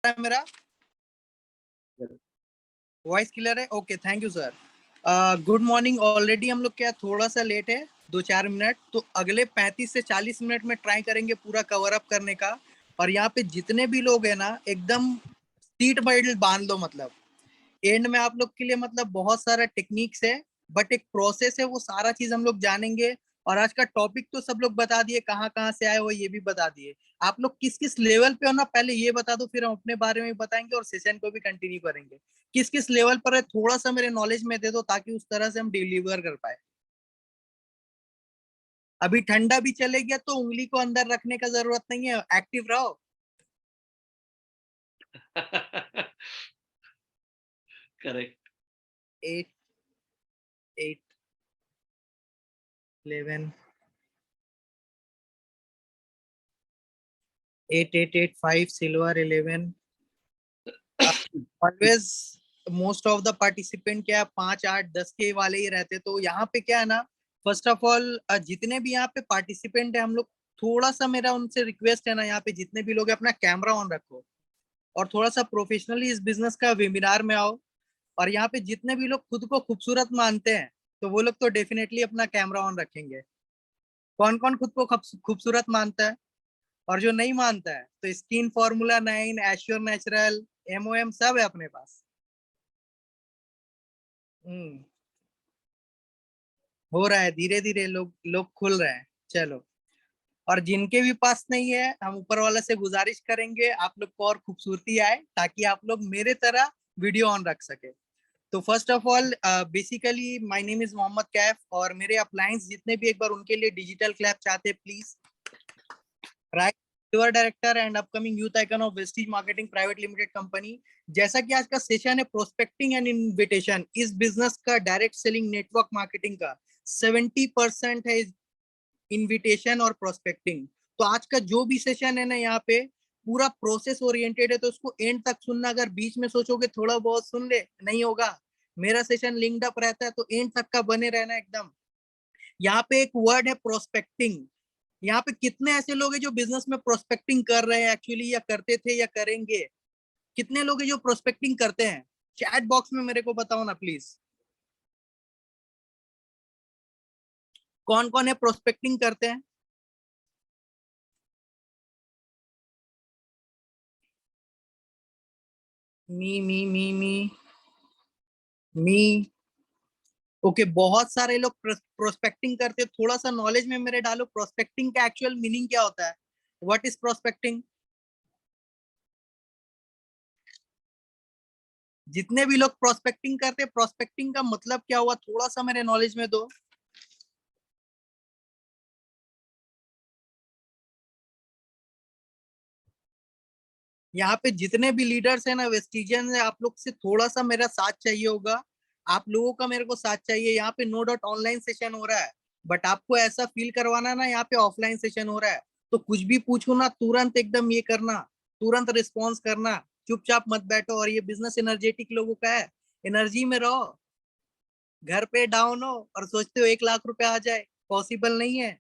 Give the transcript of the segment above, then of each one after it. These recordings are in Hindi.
है मेरा वॉइस क्लियर है? Okay, thank you sir. Good morning. Already हम लोग क्या थोड़ा सा लेट है, 2-4 मिनट, तो अगले 35 से 40 मिनट में ट्राई करेंगे पूरा कवर अप करने का। और यहाँ पे जितने भी लोग हैं ना, एकदम सीट बेल्ट बांध लो। मतलब एंड में आप लोग के लिए मतलब बहुत सारा टेक्निक्स है, बट एक प्रोसेस है, वो सारा चीज हम लोग जानेंगे। और आज का टॉपिक तो सब लोग बता दिए, कहाँ कहाँ से आए हो ये भी बता दिए। आप लोग किस किस लेवल पे हो ना, पहले ये बता दो, फिर हम अपने बारे में बताएंगे और सेशन को भी कंटिन्यू करेंगे। किस किस लेवल पर है थोड़ा सा मेरे नॉलेज में दे दो, ताकि उस तरह से हम डिलीवर कर पाए। अभी ठंडा भी चले गया तो उंगली को अंदर रखने का जरूरत नहीं है, एक्टिव रहो। Correct. 8, 8, 11, 8, 8, 8, 5 silver 11। Always most of the participant क्या 5, 8, 10 के वाले ही रहते। तो यहाँ पे क्या है ना, फर्स्ट ऑफ ऑल जितने भी यहाँ पे पार्टिसिपेंट है हम लोग, थोड़ा सा मेरा उनसे रिक्वेस्ट है ना, यहाँ पे जितने भी लोग हैं अपना कैमरा ऑन रखो और थोड़ा सा प्रोफेशनली इस बिजनेस का वेबिनार में आओ। और यहाँ पे जितने भी लोग खुद को खूबसूरत मानते हैं, तो वो लोग तो डेफिनेटली अपना कैमरा ऑन रखेंगे। कौन कौन खुद को खूबसूरत मानता है? और जो नहीं मानता है, तो skin formula 9, assure natural, MOM सब है अपने पास। हम्म हो रहा है, धीरे धीरे लोग लोग खुल रहे हैं। चलो। और जिनके भी पास नहीं है, हम ऊपर वाला से गुजारिश करेंगे आप लोग को और खूबसूरती आए, ताकि आप लोग मेरे तरह वीडियो ऑन रख सके। तो first of all basically my name is Mohammad Kaif, और मेरे अप्लायंस जितने भी, एक बार उनके लिए डिजिटल क्लैप चाहते please. Right. Your director and upcoming youth icon of vestige marketing private limited company. जैसा कि आज का सेशन है प्रोस्पेक्टिंग एंड इनविटेशन, इस बिजनेस का डायरेक्ट सेलिंग नेटवर्क मार्केटिंग का 70% है इनविटेशन और प्रोस्पेक्टिंग। तो आज का जो भी सेशन है ना, यहाँ पे पूरा प्रोसेस ओरिएंटेड है, तो उसको एंड तक सुनना। अगर बीच में सोचोगे थोड़ा बहुत सुन ले, नहीं होगा। मेरा सेशन लिंक्ड अप रहता है, तो एंड तक का बने रहना एकदम। यहाँ पे एक वर्ड है प्रोस्पेक्टिंग। यहाँ पे कितने ऐसे लोग हैं जो बिजनेस में प्रोस्पेक्टिंग कर रहे हैं एक्चुअली, या करते थे या करेंगे? कितने लोग हैं जो प्रोस्पेक्टिंग करते हैं? चैट बॉक्स में मेरे को बताओ ना प्लीज। कौन कौन है प्रोस्पेक्टिंग करते हैं? मी मी ओके, बहुत सारे लोग प्रोस्पेक्टिंग करते हैं। थोड़ा सा नॉलेज में मेरे डालो, प्रोस्पेक्टिंग का एक्चुअल मीनिंग क्या होता है? What is prospecting? जितने भी लोग प्रोस्पेक्टिंग करते हैं, प्रोस्पेक्टिंग का मतलब क्या हुआ, थोड़ा सा मेरे नॉलेज में दो। यहाँ पे जितने भी लीडर्स हैं ना, वेस्टिजियन है, आप लोग से थोड़ा सा मेरा साथ चाहिए होगा। आप लोगों का मेरे को साथ चाहिए। यहाँ पे नो डाउट ऑनलाइन सेशन हो रहा है, बट आपको ऐसा फील करवाना ना, यहाँ पे ऑफलाइन सेशन हो रहा है। तो कुछ भी पूछो ना, तुरंत एकदम ये करना, तुरंत रिस्पॉन्स करना। चुपचाप मत बैठो। और ये बिजनेस एनर्जेटिक लोगों का है, एनर्जी में रहो। घर पे डाउन हो और सोचते हो 1 लाख रुपए आ जाए, पॉसिबल नहीं है।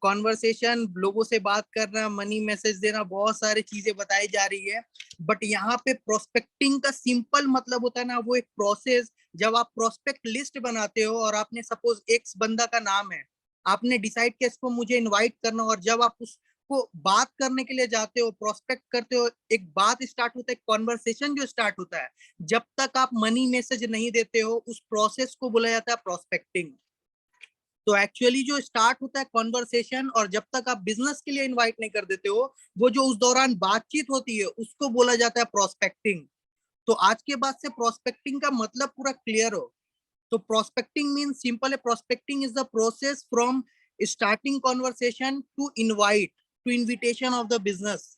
कॉन्वर्सेशन, लोगों से बात करना, मनी मैसेज देना, बहुत सारी चीजें बताई जा रही है। बट यहाँ पे प्रोस्पेक्टिंग का सिंपल मतलब होता है ना, वो एक प्रोसेस। जब आप प्रोस्पेक्ट लिस्ट बनाते हो, और आपने सपोज एक्स बंदा का नाम है, आपने डिसाइड किया इसको मुझे इनवाइट करना, और जब आप उसको बात करने के लिए जाते हो, प्रोस्पेक्ट करते हो, एक बात स्टार्ट होता है, कॉन्वर्सेशन जो स्टार्ट होता है, जब तक आप मनी मैसेज नहीं देते हो, उस प्रोसेस को बोला जाता है प्रोस्पेक्टिंग। तो एक्चुअली जो स्टार्ट होता है कॉन्वर्सेशन, और जब तक आप बिजनेस के लिए इनवाइट नहीं कर देते हो, वो जो उस दौरान बातचीत होती है, उसको बोला जाता है प्रोस्पेक्टिंग। तो आज के बाद से प्रोस्पेक्टिंग का मतलब पूरा क्लियर हो। तो प्रोस्पेक्टिंग मीन सिंपल है, prospecting is the process from starting conversation to invite, to invitation of the business.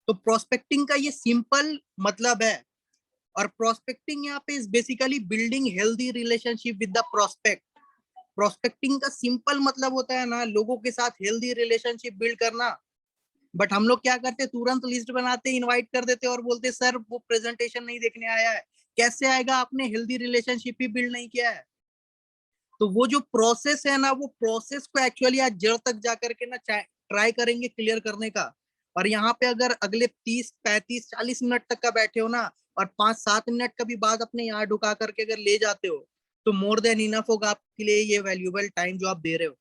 तो प्रोस्पेक्टिंग का ये सिंपल मतलब है। और प्रोस्पेक्टिंग यहाँ पे is basically building healthy relationship with the prospect. Prospecting का सिंपल मतलब होता है ना, लोगों के साथ हेल्दी रिलेशनशिप बिल्ड करना। बट हम लोग क्या करते, तुरंत लिस्ट बनाते, इनवाइट कर देते और बोलते सर वो प्रेजेंटेशन नहीं देखने आया है। कैसे आएगा? आपने हेल्दी रिलेशनशिप ही बिल्ड नहीं किया है। तो वो जो प्रोसेस है ना, वो प्रोसेस को एक्चुअली आज जड़ तक जाकर के ना ट्राई करेंगे क्लियर करने का। और यहाँ पे अगर अगले 30 35 40 मिनट तक का बैठे हो ना, और 5 7 मिनट का भी बाद अपने यहाँ ढुका करके अगर ले जाते हो, तो मोर देन इनफ होगा आपके लिए ये वैल्यूएबल टाइम जो आप दे रहे हो।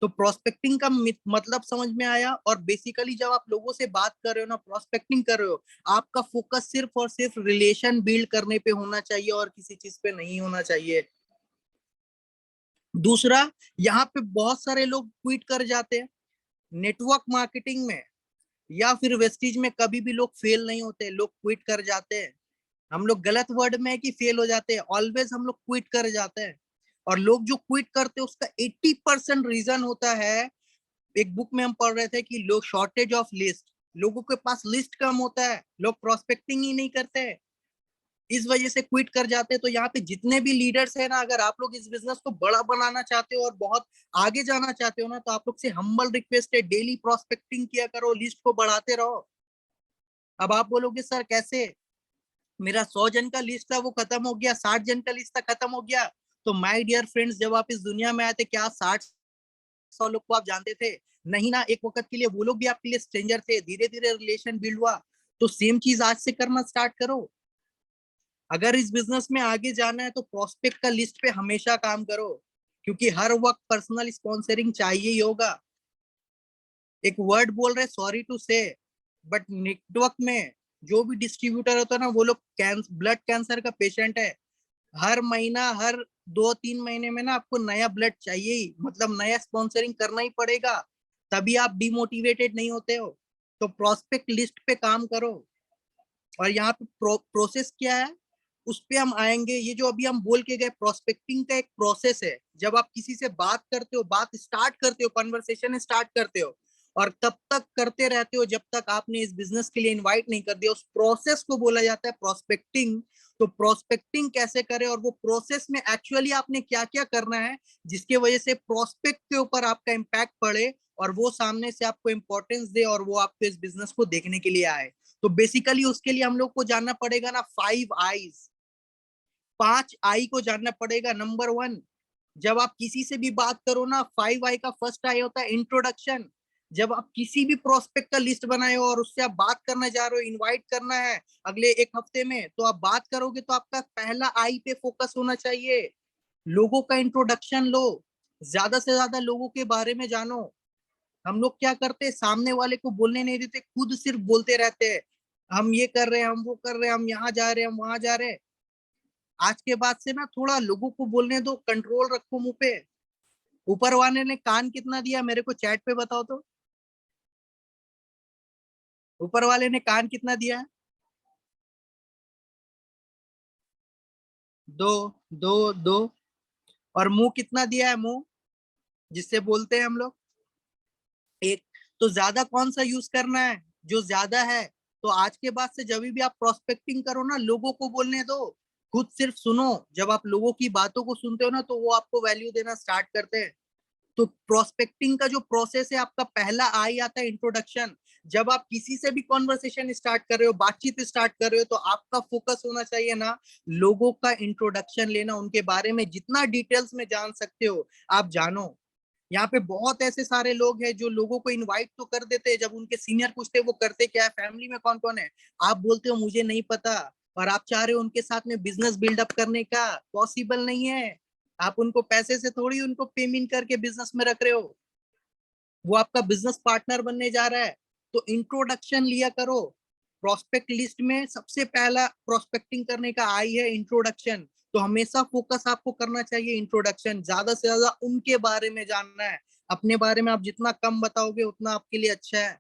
तो प्रोस्पेक्टिंग का मतलब समझ में आया। और बेसिकली जब आप लोगों से बात कर रहे हो ना, प्रोस्पेक्टिंग कर रहे हो, आपका फोकस सिर्फ और सिर्फ रिलेशन बिल्ड करने पे होना चाहिए और किसी चीज पे नहीं होना चाहिए। दूसरा, यहाँ पे बहुत सारे लोग क्विट कर जाते हैं नेटवर्क मार्केटिंग में या फिर वेस्टीज में। कभी भी लोग फेल नहीं होते, लोग क्विट कर जाते हैं। हम लोग गलत वर्ड में है कि फेल हो जाते हैं, ऑलवेज हम लोग क्विट कर जाते हैं। और लोग जो क्विट करते हैं उसका 80% रीजन होता है, एक बुक में हम पढ़ रहे थे कि लोग शॉर्टेज ऑफ लिस्ट, लोगों के पास लिस्ट कम होता है, लोग प्रोस्पेक्टिंग ही नहीं करते, इस वजह से क्विट कर जाते हैं। तो यहाँ पे जितने भी लीडर्स हैं ना, अगर आप लोग इस बिजनेस को बड़ा बनाना चाहते हो और बहुत आगे जाना चाहते हो ना, तो आप लोग से हम्बल रिक्वेस्ट है, डेली प्रोस्पेक्टिंग किया करो, लिस्ट को बढ़ाते रहो। अब आप बोलोगे सर कैसे, मेरा 100 जन का लिस्ट था वो खत्म हो गया, 60 जन का लिस्ट था खत्म हो गया। तो माय डियर फ्रेंड्स, जब आप इस दुनिया में आए थे, क्या 60 100 लोग को आप जानते थे? नहीं ना। एक वक्त के लिए वो लोग भी आपके लिए स्ट्रेंजर थे, धीरे धीरे रिलेशन बिल्ड हुआ। तो सेम चीज आज से करना स्टार्ट करो। अगर इस बिजनेस में आगे जाना है तो प्रोस्पेक्ट का लिस्ट पे हमेशा काम करो, क्योंकि हर वक्त पर्सनल स्पॉन्सरिंग चाहिए ही होगा। एक वर्ड बोल रहे सॉरी टू से, बट नेटवर्क में जो भी डिस्ट्रीब्यूटर होता है ना, वो लोग ब्लड कैंसर का पेशेंट है। हर महीना, हर 2 3 महीने में ना आपको नया ब्लड चाहिए ही, मतलब नया स्पॉन्सरिंग करना ही पड़ेगा, तभी आप डिमोटिवेटेड नहीं होते हो। तो प्रोस्पेक्ट लिस्ट पे काम करो। और यहाँ पे प्रोसेस क्या है, उस पे हम आएंगे। ये जो अभी हम बोल के गए, प्रोस्पेक्टिंग का एक प्रोसेस है। जब आप किसी से बात करते हो, बात स्टार्ट करते हो, कन्वर्सेशन स्टार्ट करते हो, और तब तक करते रहते हो जब तक आपने इस बिजनेस के लिए इनवाइट नहीं कर दिया, उस प्रोसेस को बोला जाता है प्रोस्पेक्टिंग। तो प्रोस्पेक्टिंग कैसे करें, और वो प्रोसेस में एक्चुअली आपने क्या क्या करना है जिसकी वजह से प्रोस्पेक्ट के ऊपर आपका इम्पैक्ट पड़े, और वो सामने से आपको इंपॉर्टेंस दे, और वो आपके इस बिजनेस को देखने के लिए आए। तो बेसिकली उसके लिए हम लोग को जानना पड़ेगा ना 5 आईज, 5 आई को जानना पड़ेगा। नंबर 1, जब आप किसी से भी बात करो ना, 5 आई का फर्स्ट आई होता है इंट्रोडक्शन। जब आप किसी भी प्रोस्पेक्ट का लिस्ट बनाए हो और उससे आप बात करने जा रहे हो, इनवाइट करना है अगले एक हफ्ते में, तो आप बात करोगे तो आपका पहला आई पे फोकस होना चाहिए। लोगों का इंट्रोडक्शन लो, ज्यादा से ज्यादा लोगों के बारे में जानो। हम लोग क्या करते हैं, सामने वाले को बोलने नहीं देते, खुद सिर्फ बोलते रहते हैं, हम ये कर रहे हैं, हम वो कर रहे हैं, हम यहाँ जा रहे हैं, हम वहां जा रहे हैं। आज के बाद से ना थोड़ा लोगों को बोलने दो, कंट्रोल रखो मुंह पे। ऊपर वाले ने कान कितना दिया मेरे को चैट पे बताओ तो। ऊपर वाले ने कान कितना दिया है? 2 2 2। और मुंह कितना दिया है, मुंह जिससे बोलते हैं हम लोग? एक। तो ज्यादा कौन सा यूज करना है? जो ज्यादा है। तो आज के बाद से जब भी आप प्रोस्पेक्टिंग करो ना, लोगों को बोलने दो, खुद सिर्फ सुनो। जब आप लोगों की बातों को सुनते हो ना, तो वो आपको वैल्यू देना स्टार्ट करते हैं। तो प्रोस्पेक्टिंग का जो प्रोसेस है, आपका पहला आई आता है इंट्रोडक्शन। जब आप किसी से भी कॉन्वर्सेशन स्टार्ट कर रहे हो, बातचीत स्टार्ट कर रहे हो, तो आपका फोकस होना चाहिए ना लोगों का इंट्रोडक्शन लेना, उनके बारे में जितना डिटेल्स में जान सकते हो आप जानो। यहाँ पे बहुत ऐसे सारे लोग हैं जो लोगों को इनवाइट तो कर देते हैं, जब उनके सीनियर पूछते हैं वो करते क्या है, फैमिली में कौन कौन है, आप बोलते हो मुझे नहीं पता, और आप चाह रहे हो उनके साथ में बिजनेस बिल्डअप करने का। पॉसिबल नहीं है। आप उनको पैसे से थोड़ी उनको पेमेंट करके बिजनेस में रख रहे हो, वो आपका बिजनेस पार्टनर बनने जा रहा है। तो इंट्रोडक्शन लिया करो। प्रोस्पेक्ट लिस्ट में सबसे पहला प्रोस्पेक्टिंग करने का आई है इंट्रोडक्शन। तो हमेशा फोकस आपको करना चाहिए इंट्रोडक्शन, ज्यादा से ज्यादा उनके बारे में जानना है। अपने बारे में आप जितना कम बताओगे उतना आपके लिए अच्छा है।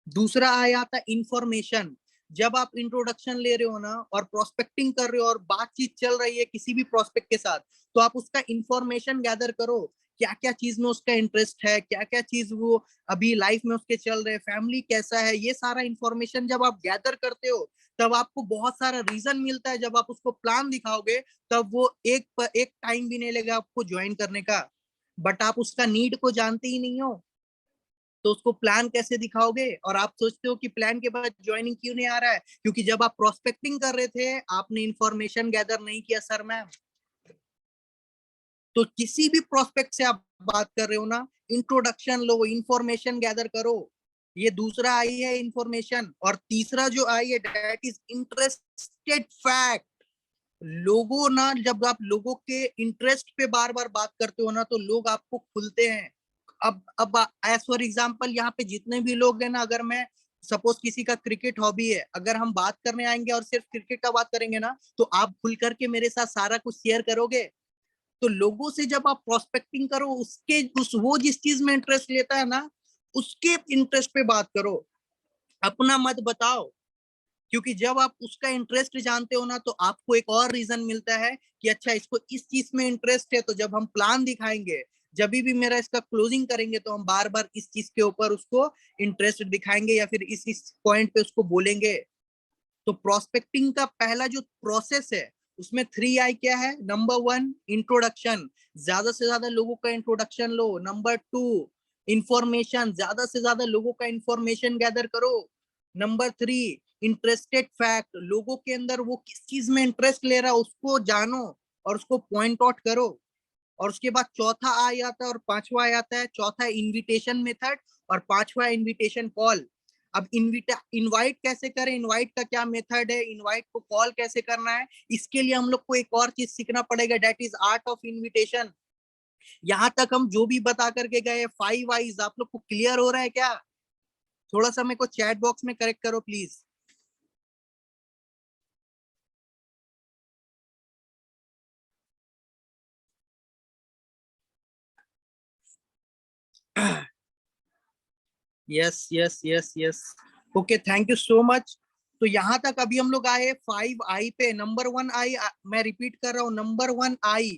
दूसरा आया आता है इंफॉर्मेशन। जब आप इंट्रोडक्शन ले रहे हो ना और प्रोस्पेक्टिंग कर रहे हो और बातचीत चल रही है किसी भी प्रोस्पेक्ट के साथ, तो आप उसका इंफॉर्मेशन गैदर करो। क्या क्या चीज में उसका इंटरेस्ट है, क्या क्या चीज वो अभी लाइफ में उसके चल रहे, फैमिली कैसा है, ये सारा इंफॉर्मेशन जब आप गैदर करते हो, तब आपको बहुत सारा रीजन मिलता है। जब आप उसको प्लान दिखाओगे, तब वो एक टाइम भी नहीं लेगा आपको ज्वाइन करने का। बट आप उसका नीड को जानते ही नहीं हो, तो उसको प्लान कैसे दिखाओगे? और आप सोचते हो कि प्लान के बाद ज्वाइनिंग क्यों नहीं आ रहा है, क्योंकि जब आप प्रोस्पेक्टिंग कर रहे थे आपने इंफॉर्मेशन गैदर नहीं किया सर मैम। तो किसी भी प्रोस्पेक्ट से आप बात कर रहे हो ना, इंट्रोडक्शन लो, इंफॉर्मेशन गैदर करो। ये दूसरा आई है इंफॉर्मेशन, और तीसरा जो आई है दैट इज इंटरेस्टेड फैक्ट। लोगों ना, जब आप लोगों के इंटरेस्ट पे बार बार बात करते हो ना, तो लोग आपको खुलते हैं। अब एज फॉर एग्जांपल यहाँ पे जितने भी लोग हैं ना, अगर मैं सपोज किसी का क्रिकेट हॉबी है, अगर हम बात करने आएंगे और सिर्फ क्रिकेट का बात करेंगे ना, तो आप खुल करके मेरे साथ सारा कुछ शेयर करोगे। तो लोगों से जब आप प्रोस्पेक्टिंग करो, उसके उस वो जिस चीज में इंटरेस्ट लेता है ना, उसके इंटरेस्ट पे बात करो, अपना मत बताओ। क्योंकि जब आप उसका इंटरेस्ट जानते हो ना, तो आपको एक और रीजन मिलता है कि अच्छा इसको इस चीज में इंटरेस्ट है, तो जब हम प्लान दिखाएंगे, जब भी मेरा इसका क्लोजिंग करेंगे, तो हम बार बार इस चीज के ऊपर उसको इंटरेस्ट दिखाएंगे या फिर इस पॉइंट पे उसको बोलेंगे। तो प्रोस्पेक्टिंग का पहला जो प्रोसेस है, उसमें 3 I क्या है? नंबर 1 इंट्रोडक्शन, ज्यादा से ज्यादा लोगों का इंट्रोडक्शन लो। नंबर 2 इंफॉर्मेशन, ज्यादा से ज्यादा लोगों का इंफॉर्मेशन गैदर करो। नंबर 3 इंटरेस्टेड फैक्ट, लोगों के अंदर वो किस चीज में इंटरेस्ट ले रहा है उसको जानो और उसको पॉइंट आउट करो। और उसके बाद चौथा आ जाता है और पांचवा आ जाता है। चौथा इनविटेशन मेथड और पांचवा इनविटेशन कॉल। अब इनवाइट कैसे करें, इनवाइट का क्या मेथड है, इनवाइट को कॉल कैसे करना है, इसके लिए हम लोग को एक और चीज सीखना पड़ेगा, that is art of invitation. यहाँ तक हम जो भी बता करके गए 5 I's, आप लोग को क्लियर हो रहा है क्या? थोड़ा सा मेरे को चैट बॉक्स में करेक्ट करो please. Yes yes yes yes, okay, thank you so much. तो यहाँ तक अभी हम लोग आए 5 I पे। नंबर 1 I, मैं रिपीट कर रहा हूँ, number 1 I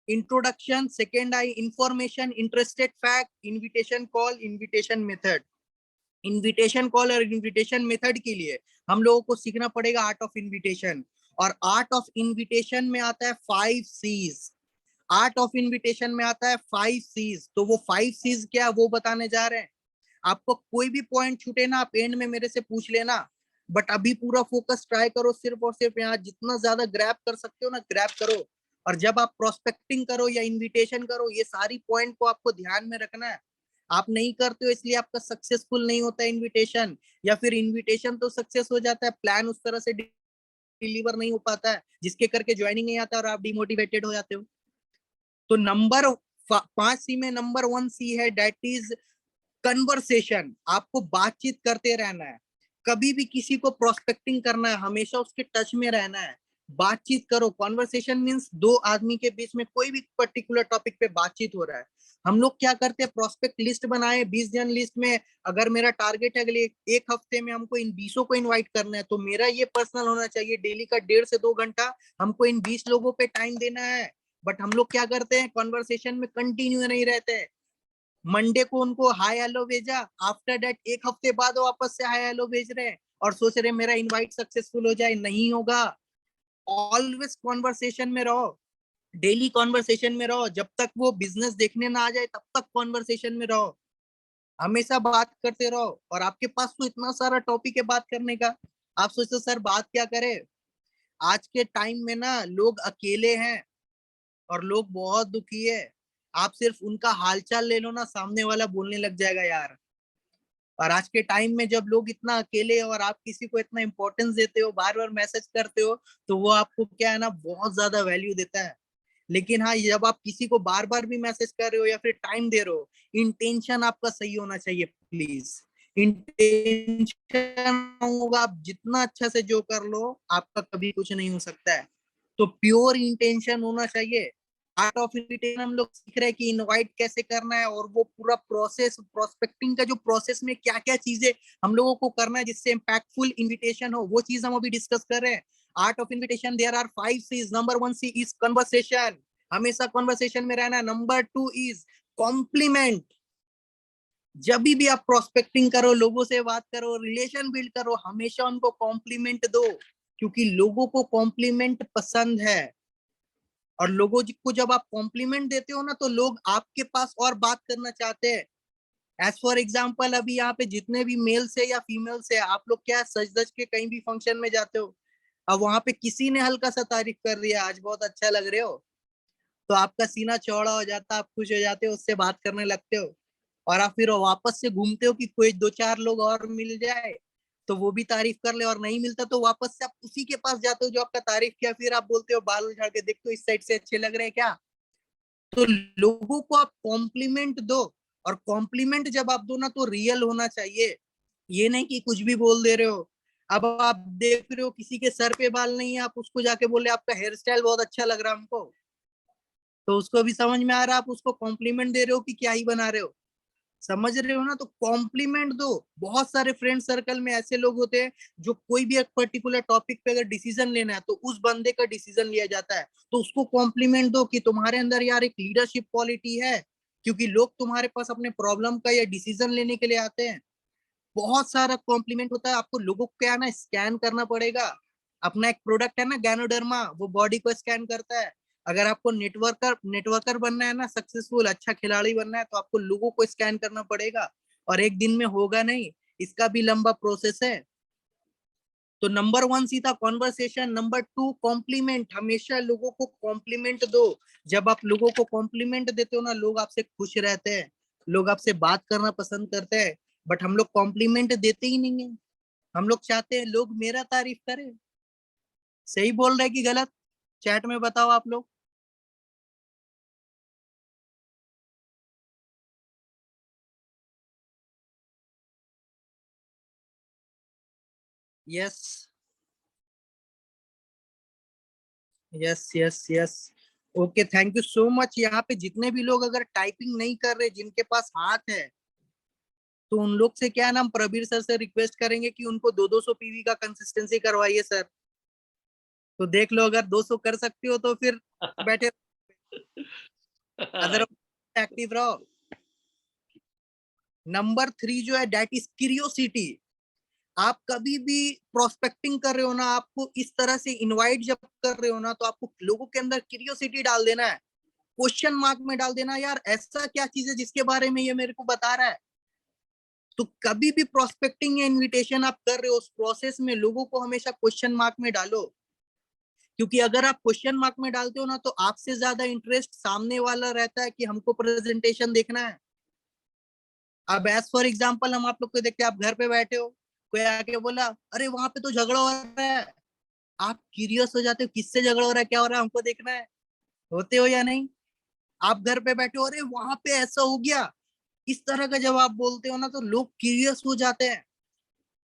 introduction, second I information, interested fact, invitation call, invitation method. Invitation call और इनविटेशन मेथड के लिए हम लोगों को सीखना पड़ेगा आर्ट ऑफ इनविटेशन। और आर्ट ऑफ इनविटेशन में आता है 5 C's। आर्ट ऑफ इनविटेशन में आता है 5 C's। तो वो 5 C's क्या, वो बताने जा रहे हैं। आपको कोई भी पॉइंट छूटे ना, आप एंड में मेरे से पूछ लेना, बट अभी पूरा फोकस ट्राई करो, सिर्फ और सिर्फ यहाँ जितना ज्यादा ग्रैब कर सकते हो ना, ग्रैब करो। और जब आप प्रोस्पेक्टिंग करो या इनविटेशन करो, ये सारी पॉइंट को आपको ध्यान में रखना है। आप नहीं करते हो इसलिए आपका सक्सेसफुल नहीं होता इनविटेशन, या फिर इनविटेशन तो सक्सेस हो जाता है, प्लान उस तरह से डिलीवर नहीं हो पाता है, जिसके करके ज्वाइनिंग नहीं आता और आप डिमोटिवेटेड हो जाते हो। तो नंबर 5 C में नंबर 1 C है, डेट इज कन्वर्सेशन। आपको बातचीत करते रहना है। कभी भी किसी को प्रोस्पेक्टिंग करना है, हमेशा उसके टच में रहना है। बातचीत करो। कॉन्वर्सेशन मीन्स दो आदमी के बीच में कोई भी पर्टिकुलर टॉपिक पे बातचीत हो रहा है। हम लोग क्या करते हैं, प्रोस्पेक्ट लिस्ट बनाए 20 जन लिस्ट में। अगर मेरा टारगेट है अगले एक हफ्ते में हमको इन 20 को इनवाइट करना है, तो मेरा ये पर्सनल होना चाहिए, डेली का 1.5 से 2 घंटा हमको इन 20 लोगों पे टाइम देना है। बट हम लोग क्या करते हैं, कॉन्वर्सेशन में कंटिन्यू नहीं रहते। मंडे को उनको हाय हेलो भेजा, आफ्टर दैट एक हफ्ते बाद वापस से हाय हेलो भेज रहे हैं और सोच रहे हैं मेरा इनवाइट सक्सेसफुल हो जाए। नहीं होगा। ऑलवेज कॉन्वर्सेशन में रहो, डेली कॉन्वर्सेशन में रहो, जब तक वो बिजनेस देखने ना आ जाए तब तक कॉन्वर्सेशन में रहो। हमेशा बात करते रहो। और आपके पास तो इतना सारा टॉपिक है बात करने का, आप सोचते सर बात क्या करें। आज के टाइम में ना लोग अकेले हैं और लोग बहुत दुखी है। आप सिर्फ उनका हालचाल ले लो ना, सामने वाला बोलने लग जाएगा यार। और आज के टाइम में जब लोग इतना अकेले और आप किसी को इतना इंपॉर्टेंस देते हो, बार बार मैसेज करते हो, तो वो आपको क्या है ना, बहुत ज्यादा वैल्यू देता है। लेकिन हाँ, जब आप किसी को बार बार भी मैसेज कर रहे हो या फिर टाइम दे रहे हो, इंटेंशन आपका सही होना चाहिए प्लीज। इंटेंशन होगा, आप जितना अच्छा से जो कर लो, आपका कभी कुछ नहीं हो सकता है। तो प्योर इंटेंशन होना चाहिए। आर्ट ऑफ इनविटेशन हम लोग सीख रहे हैं कि इनवाइट कैसे करना है, और वो पूरा प्रोसेस, प्रोस्पेक्टिंग का जो प्रोसेस में क्या क्या चीजें हम लोगों को करना है जिससे इम्पैक्टफुल इनविटेशन हो, वो चीज हम अभी डिस्कस कर रहे हैं। Art of invitation there are 5 C's। नंबर 1 C इज कन्वर्सेशन, हमेशा कन्वर्सेशन में रहना। नंबर 2 इज कॉम्प्लीमेंट। जब भी आप प्रोस्पेक्टिंग करो, लोगों से बात करो, रिलेशन बिल्ड करो, हमेशा उनको कॉम्प्लीमेंट दो, क्योंकि लोगों को कॉम्प्लीमेंट पसंद है। और लोगों को जब आप कॉम्प्लीमेंट देते हो ना, तो लोग आपके पास और बात करना चाहते हैं। एज फॉर एग्जाम्पल, अभी यहाँ पे जितने भी मेल्स है या फीमेल्स है, आप लोग क्या सज धज के कहीं भी फंक्शन में जाते हो, अब वहां पे किसी ने हल्का सा तारीफ कर दिया, आज बहुत अच्छा लग रहे हो, तो आपका सीना चौड़ा हो जाता है, आप खुश हो जाते हो, उससे बात करने लगते हो। और आप फिर वापस से घूमते हो कि कोई 2-4 लोग और मिल जाए तो वो भी तारीफ कर ले, और नहीं मिलता तो वापस से आप उसी के पास जाते हो जो आपका तारीफ किया, फिर आप बोलते हो बाल उछाड़ के, देखते हो इस साइड से अच्छे लग रहे हैं क्या। तो लोगों को आप कॉम्प्लीमेंट दो, और कॉम्प्लीमेंट जब आप दो ना तो रियल होना चाहिए, ये नहीं कि कुछ भी बोल दे रहे हो। अब आप देख रहे हो किसी के सर पे बाल नहीं है, आप उसको जाके बोले आपका हेयर स्टाइल बहुत अच्छा लग रहा है हमको, तो उसको भी समझ में आ रहा है आप उसको कॉम्प्लीमेंट दे रहे हो कि क्या ही बना रहे हो। समझ रहे हो ना, तो कॉम्प्लीमेंट दो। बहुत सारे फ्रेंड सर्कल में ऐसे लोग होते हैं जो कोई भी एक पर्टिकुलर टॉपिक पे अगर डिसीजन लेना है तो उस बंदे का डिसीजन लिया जाता है, तो उसको कॉम्प्लीमेंट दो कि तुम्हारे अंदर यार एक लीडरशिप क्वालिटी है, क्योंकि लोग तुम्हारे पास अपने प्रॉब्लम का या डिसीजन लेने के लिए आते हैं। बहुत सारा कॉम्प्लीमेंट होता है। आपको लोगों को क्या है ना, स्कैन करना पड़ेगा। अपना एक प्रोडक्ट है ना गैनोडर्मा, वो बॉडी को स्कैन करता है। अगर आपको नेटवर्कर बनना है ना, सक्सेसफुल अच्छा खिलाड़ी बनना है, तो आपको लोगों को स्कैन करना पड़ेगा, और एक दिन में होगा नहीं, इसका भी लंबा प्रोसेस है। तो नंबर 1 सीधा कॉन्वर्सेशन, नंबर 2 कॉम्प्लीमेंट, हमेशा लोगों को कॉम्प्लीमेंट दो। जब आप लोगों को कॉम्प्लीमेंट देते हो ना, लोग आपसे खुश रहते हैं, लोग आपसे बात करना पसंद करते हैं। बट हम लोग कॉम्प्लीमेंट देते ही नहीं है, हम लोग चाहते हैं लोग मेरा तारीफ करें। सही बोल रहे कि गलत, चैट में बताओ आप लोग। Yes, yes, yes, yes. Okay, thank you so much. यहाँ पे जितने भी लोग अगर टाइपिंग नहीं कर रहे, जिनके पास हाथ है, तो उन लोग से क्या है ना, हम प्रबीर सर से रिक्वेस्ट करेंगे कि उनको 200 पीवी का कंसिस्टेंसी करवाइए सर। तो देख लो, अगर 200 कर सकते हो तो फिर बैठे, अदर एक्टिव रहो। नंबर 3 जो है दैट इज क्यूरियोसिटी। आप कभी भी प्रोस्पेक्टिंग कर रहे हो ना, आपको इस तरह से इनवाइट जब कर रहे हो ना, तो आपको लोगों के अंदर क्यूरियोसिटी डाल देना है, क्वेश्चन मार्क में डाल देना, यार ऐसा क्या चीज है जिसके बारे में ये मेरे को बता रहा है। तो कभी भी प्रोस्पेक्टिंग या इनविटेशन आप कर रहे हो, उस प्रोसेस में लोगों को हमेशा क्वेश्चन मार्क में डालो, क्योंकि अगर आप क्वेश्चन मार्क में डालते हो ना, तो आपसे ज्यादा इंटरेस्ट सामने वाला रहता है कि हमको प्रेजेंटेशन देखना है। अब एज फॉर एग्जाम्पल हम आप लोग को देखते हैं, आप घर पे बैठे हो, कोई आके बोला अरे वहां पे तो झगड़ा हो रहा है, आप क्यूरियस हो जाते हो किससे झगड़ा हो रहा है, क्या हो रहा है, हमको देखना है। होते हो या नहीं। आप घर पे बैठे हो, अरे वहां पे ऐसा हो गया, इस तरह का जब आप बोलते हो ना, तो लोग क्यूरियस हो जाते हैं।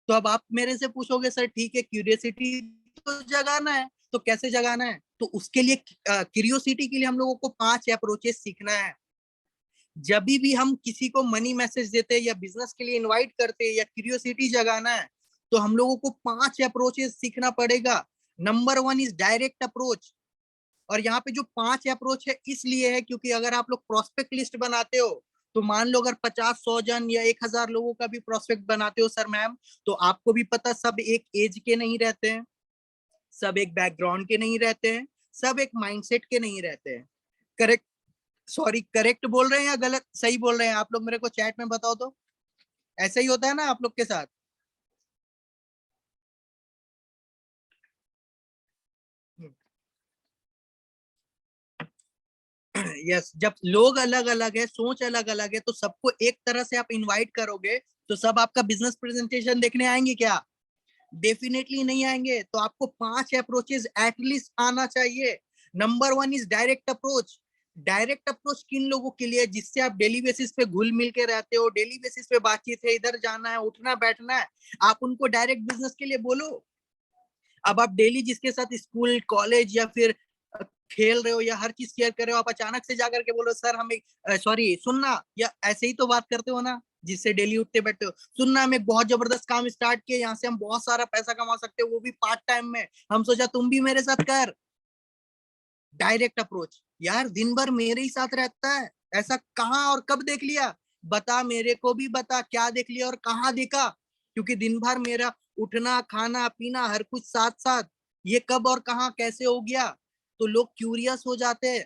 तो अब आप मेरे से पूछोगे सर ठीक है, क्यूरियसिटी तो जगाना है, तो कैसे जगाना है, तो उसके लिए क्यूरियोसिटी के लिए हम लोगों को 5 अप्रोचेस सीखना है। जब भी हम किसी को मनी मैसेज देते हैं या बिजनेस के लिए इनवाइट करते हैं या क्यूरियोसिटी जगाना है, तो हम लोगों को 5 अप्रोचेस सीखना पड़ेगा। Number 1 is direct approach. और यहाँ पे जो 5 अप्रोच है इसलिए है क्योंकि अगर आप लोग प्रोस्पेक्ट लिस्ट बनाते हो, तो मान लो अगर 50-100 जन या 1000 लोगों का भी प्रोस्पेक्ट बनाते हो सर मैम, तो आपको भी पता सब एक एज के नहीं रहते हैं, सब एक बैकग्राउंड के नहीं रहते हैं, सब एक माइंडसेट के नहीं रहते हैं। करेक्ट, सॉरी करेक्ट बोल रहे हैं या गलत, सही बोल रहे हैं आप लोग, मेरे को चैट में बताओ तो। ऐसा ही होता है ना आप लोग के साथ। यस, जब लोग अलग अलग है, सोच अलग अलग है, तो सबको एक तरह से आप इनवाइट करोगे, तो सब आपका बिजनेस प्रेजेंटेशन देखने आएंगे क्या? डेफिनेटली नहीं आएंगे। तो आपको 5 अप्रोचेस एटलीस्ट आना चाहिए। Number 1 is direct approach. Direct approach किन लोगों के लिए, जिससे आप डेली बेसिस पे घुल मिल के रहते हो, डेली बेसिस पे बातचीत है, इधर जाना है, उठना बैठना है, आप उनको डायरेक्ट बिजनेस के लिए बोलो। अब आप डेली जिसके साथ स्कूल कॉलेज या फिर खेल रहे हो या हर चीज शेयर कर रहे हो, आप अचानक से जाकर के बोलो सर हमें, सॉरी सुनना, या ऐसे ही तो बात करते हो ना जिससे डेली उठते बैठते हो, सुनना हम एक बहुत जबरदस्त काम स्टार्ट किए, यहाँ से हम बहुत सारा पैसा कमा सकते हो, वो भी पार्ट टाइम में, हम सोचा तुम भी मेरे साथ कर। डायरेक्ट अप्रोच, यार दिन भर मेरे ही साथ रहता है, ऐसा कहाँ और कब देख लिया, बता, मेरे को भी बता क्या देख लिया और कहाँ देखा, क्योंकि दिन भर मेरा उठना खाना पीना हर कुछ साथ साथ, ये कब और कहाँ कैसे हो गया। तो लोग क्यूरियस हो जाते हैं।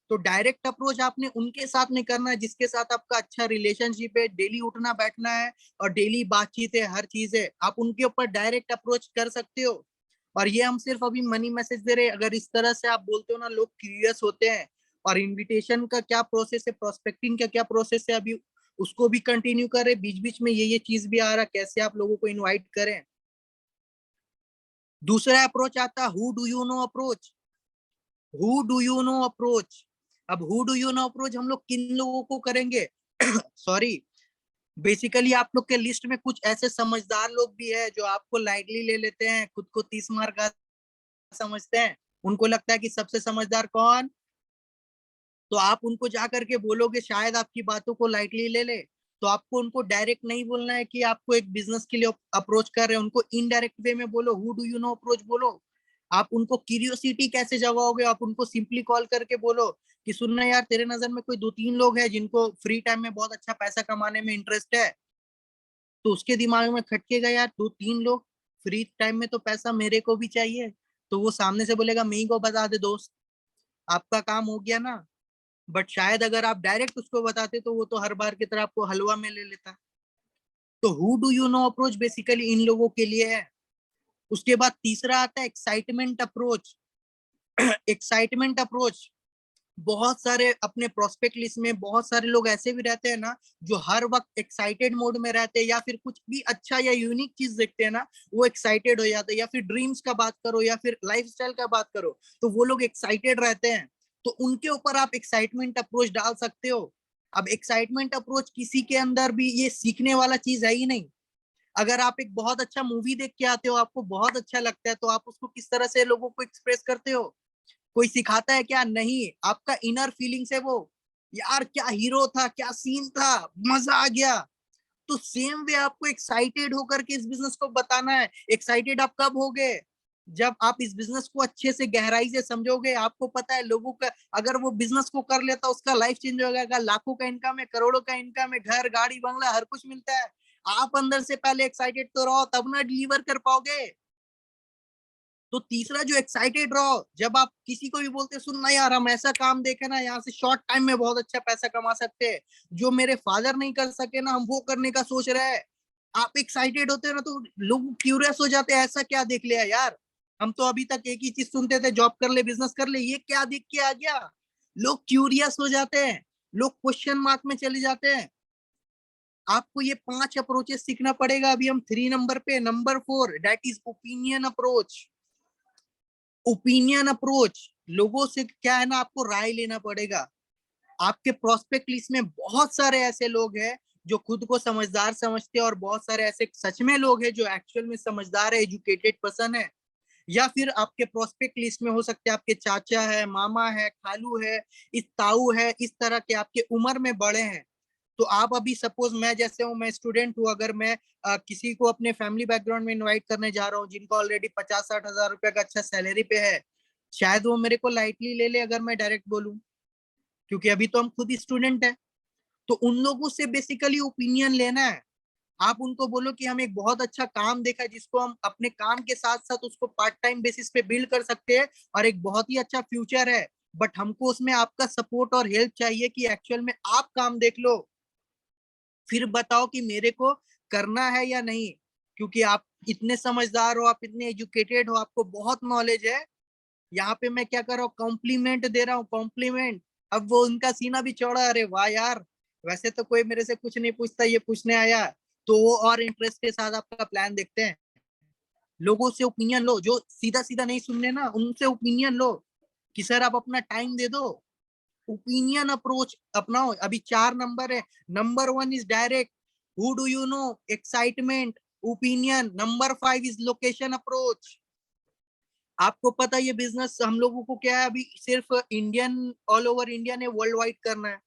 तो डायरेक्ट अप्रोच आपने उनके साथ में करना है जिसके साथ आपका अच्छा रिलेशनशिप है, डेली उठना बैठना है और डेली बातचीत है, हर चीज है, आप उनके ऊपर डायरेक्ट अप्रोच कर सकते हो। और ये हम सिर्फ अभी मनी मैसेज दे रहे, अगर इस तरह से आप बोलते हो ना, लोग क्यूरियस होते हैं। और इनविटेशन का क्या प्रोसेस है, प्रोस्पेक्टिंग का क्या प्रोसेस है, अभी उसको भी कंटिन्यू करें, बीच बीच में ये चीज भी आ रहा, कैसे आप लोगों को इनवाइट करें। दूसरा अप्रोच आता है who do you know approach. Who do you know approach. अब who do you know approach हम लोग किन लोगों को करेंगे? सॉरी, बेसिकली आप लोग के लिस्ट में कुछ ऐसे समझदार लोग भी है जो आपको लाइटली ले लेते हैं, खुद को 30 मार का समझते हैं, उनको लगता है कि सबसे समझदार कौन। तो आप उनको जा करके बोलोगे, शायद आपकी बातों को लाइटली ले ले। तो आपको उनको डायरेक्ट नहीं बोलना है कि आपको एक बिजनेस के लिए अप्रोच कर रहे हैं, उनको इनडायरेक्ट वे में बोलो, who do you know approach बोलो। आप उनको क्यूरियोसिटी कैसे जगाओगे? आप उनको सिंपली कॉल करके बोलो कि सुनना यार, तेरे नजर में कोई 2-3 लोग हैं जिनको फ्री टाइम में बहुत अच्छा पैसा कमाने में इंटरेस्ट है। तो उसके दिमाग में खटकेगा, यार 2-3 लोग फ्री टाइम में, तो पैसा मेरे को भी चाहिए। तो वो सामने से बोलेगा, मैं ही को बता दे दोस्त, आपका काम हो गया ना। बट शायद अगर आप डायरेक्ट उसको बताते तो वो तो हर बार की तरह आपको हलवा में ले लेता। तो who do you know approach basically इन लोगों के लिए है। उसके बाद तीसरा आता है एक्साइटमेंट अप्रोच। एक्साइटमेंट अप्रोच, बहुत सारे अपने प्रोस्पेक्ट लिस्ट में बहुत सारे लोग ऐसे भी रहते हैं ना, जो हर वक्त एक्साइटेड मोड में रहते हैं, या फिर कुछ भी अच्छा या यूनिक चीज देखते हैं ना, वो एक्साइटेड हो जाते हैं। या फिर ड्रीम्स का बात करो या फिर लाइफस्टाइल का बात करो, तो वो लोग एक्साइटेड रहते हैं। तो उनके ऊपर आप एक्साइटमेंट अप्रोच डाल सकते हो। अब एक्साइटमेंट अप्रोच किसी के अंदर भी ये सीखने वाला चीज है ही नहीं। अगर आप एक बहुत अच्छा मूवी देख के आते हो, आपको बहुत अच्छा लगता है, तो आप उसको किस तरह से लोगों को एक्सप्रेस करते हो? कोई सिखाता है क्या? नहीं, आपका इनर फीलिंग्स है वो। यार क्या हीरो था, क्या सीन था, मजा आ गया। तो सेम वे आपको एक्साइटेड होकर के इस बिजनेस को बताना है। एक्साइटेड आप कब होगे? जब आप इस बिजनेस को अच्छे से गहराई से समझोगे। आपको पता है लोगों का, अगर वो बिजनेस को कर लेता उसका लाइफ चेंज हो जाएगा, लाखों का इनकम है, करोड़ों का इनकम है, घर गाड़ी बंगला हर कुछ मिलता है। आप अंदर से पहले एक्साइटेड तो रहो, तब ना डिलीवर कर पाओगे। तो तीसरा जो एक्साइटेड रहो, जब आप किसी को भी बोलते सुनना यार, हम ऐसा काम देखे ना, यहाँ से शॉर्ट टाइम में बहुत अच्छा पैसा कमा सकते हैं, जो मेरे फादर नहीं कर सके ना, हम वो करने का सोच रहे हैं। आप एक्साइटेड होते हो ना, तो लोग क्यूरियस हो जाते हैं, ऐसा क्या देख लिया यार, हम तो अभी तक एक ही चीज सुनते थे, जॉब कर ले बिजनेस कर ले, ये क्या देख के आ गया। लोग क्यूरियस हो जाते हैं, लोग क्वेश्चन मार्क में चले जाते हैं। आपको ये 5 अप्रोचेस सीखना पड़ेगा। अभी हम 3 नंबर पे, number 4 that is opinion approach. Opinion approach, लोगों से क्या है ना, आपको राय लेना पड़ेगा। आपके प्रोस्पेक्ट लिस्ट में बहुत सारे ऐसे लोग हैं जो खुद को समझदार समझते हैं, और बहुत सारे ऐसे सच में लोग हैं जो एक्चुअल में समझदार है, एजुकेटेड पर्सन है। या फिर आपके प्रोस्पेक्ट लिस्ट में हो सकते हैं आपके चाचा है, मामा है, खालू है, इस ताऊ है, इस तरह के आपके उम्र में बड़े हैं। तो आप अभी सपोज मैं जैसे हूँ, मैं स्टूडेंट हूँ, अगर मैं किसी को अपने फैमिली बैकग्राउंड में इनवाइट करने जा रहा हूँ, जिनको ऑलरेडी 50-60 हजार रुपए का अच्छा सैलरी पे है, शायद वो मेरे को लाइटली ले ले अगर मैं डायरेक्ट बोलूँ, क्योंकि अभी तो हम खुद ही स्टूडेंट है। तो उन लोगों से बेसिकली ओपिनियन लेना है। आप उनको बोलो कि हम एक बहुत अच्छा काम देखा जिसको हम अपने काम के साथ साथ उसको पार्ट टाइम बेसिस पे बिल्ड कर सकते हैं, और एक बहुत ही अच्छा फ्यूचर है। बट हमको उसमें आपका सपोर्ट और हेल्प चाहिए कि एक्चुअल में आप काम देख लो, फिर बताओ कि मेरे को करना है या नहीं। क्योंकि आप इतने समझदार हो, आप इतने एजुकेटेड हो, आपको बहुत नॉलेज है। यहाँ पे मैं क्या कर रहा हूँ, कॉम्प्लीमेंट दे रहा हूँ, कॉम्प्लीमेंट। अब वो उनका सीना भी चौड़ा, अरे वाह यार, वैसे तो कोई मेरे से कुछ नहीं पूछता, ये पूछने आया। तो वो और इंटरेस्ट के साथ आपका प्लान देखते हैं। लोगों से ओपिनियन लो, जो सीधा सीधा नहीं सुनने ना, उनसे ओपिनियन लो कि सर आप अपना टाइम दे दो। ओपिनियन अप्रोच अपनाओ। अभी 4 नंबर है। नंबर 1 is direct, who do you no, excitement, opinion. Number 5 is location approach. आपको पता है ये बिजनेस हम लोगों को क्या है, अभी सिर्फ इंडियन, ऑल ओवर इंडिया ने वर्ल्ड वाइड करना है।